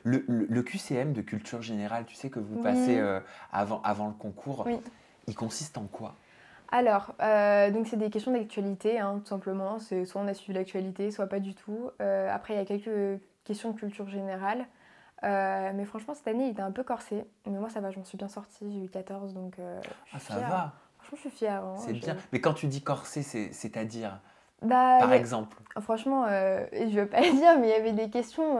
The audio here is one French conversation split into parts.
Le QCM de culture générale, tu sais que vous Oui, passez avant le concours, oui. il consiste en quoi? Alors, donc c'est des questions d'actualité, hein, tout simplement. C'est soit on a suivi l'actualité, soit pas du tout. Après, il y a quelques questions de culture générale. Mais franchement, cette année, il était un peu corsé. Mais moi, ça va, je m'en suis bien sortie. J'ai eu 14, donc je Ah, suis ça fière. va, Franchement, je suis fière, hein. c'est bien. Mais quand tu dis corsé, c'est-à-dire, Bah, par exemple. franchement, je veux pas le dire, mais il y avait des questions.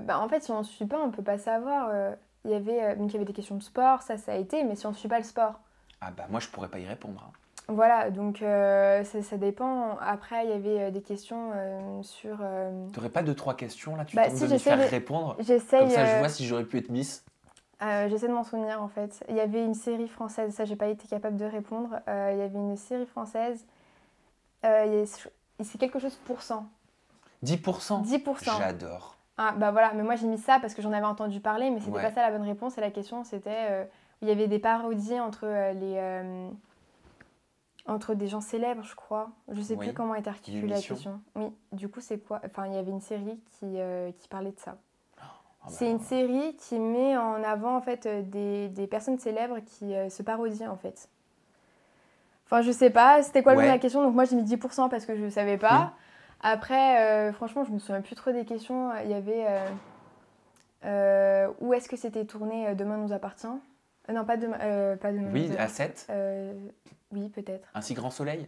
Bah, en fait, si on ne suit pas, on peut pas savoir. Donc, il y avait des questions de sport, ça a été, mais si on ne suit pas le sport. Ah bah moi, je pourrais pas y répondre, hein. Voilà, donc ça dépend. Après, il y avait des questions sur. T'aurais pas deux, trois questions là, tu Bah, tentes si, de m'y faire répondre? Comme j'essaye, ça, je vois si j'aurais pu être Miss. j'essaie de m'en souvenir en fait. Il y avait une série française, ça, j'ai pas été capable de répondre. Il y avait une série française, c'est quelque chose pour cent. 10%. 10%. J'adore. Ah, bah voilà, mais moi j'ai mis ça parce que j'en avais entendu parler, mais c'était pas Ouais. ça la bonne réponse. Et la question c'était. Il y avait des parodies entre des gens célèbres, je crois. Je sais plus Oui. comment est Une articulée la émission. question. Oui, du coup, c'est quoi? Enfin, il y avait une série qui parlait de ça. Ah bah C'est une alors là. série qui met en avant en fait des personnes célèbres qui se parodient en fait. Enfin, je sais pas, c'était quoi le nom de la Ouais. question, donc moi j'ai mis 10% parce que je savais Oui. pas. Après, franchement, je me souviens plus trop des questions. Il y avait où est-ce que c'était tourné Demain nous appartient? Non, pas Demain nous Oui, à appartient. 7. Oui, peut-être. Un si grand soleil.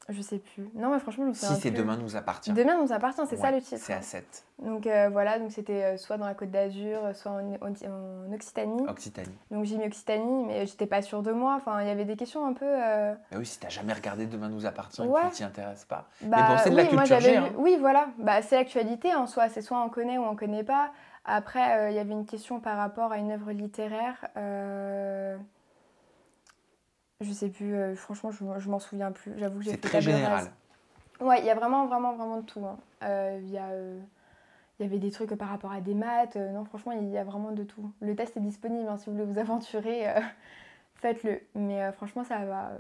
Je sais plus. Non, mais franchement, je me Si, souviens c'est plus. Demain nous appartient. Demain nous appartient, c'est ça Ouais, le titre. c'est à 7. Donc voilà, donc c'était soit dans la Côte d'Azur, soit en Occitanie. Occitanie. Donc j'ai mis Occitanie, mais j'étais pas sûre de moi. Enfin, il y avait des questions un peu. Bah oui, si t'as jamais regardé Demain nous appartient et que tu Ouais. t'y intéresses pas. Mais bon, Bah c'est de la oui, moi culture j'avais G, vu. hein. Oui, voilà. Bah c'est l'actualité en soi. C'est soit on connaît ou on connaît pas. Après, il y avait une question par rapport à une œuvre littéraire. Je sais plus. Franchement, je m'en souviens plus. J'avoue que j'ai C'est fait très table rase. général. Ouais, il y a vraiment, vraiment, vraiment de tout, hein. Il y avait des trucs par rapport à des maths. Non, franchement, il y a vraiment de tout. Le test est disponible, hein, si vous voulez vous aventurer, faites-le. Mais franchement, ça va.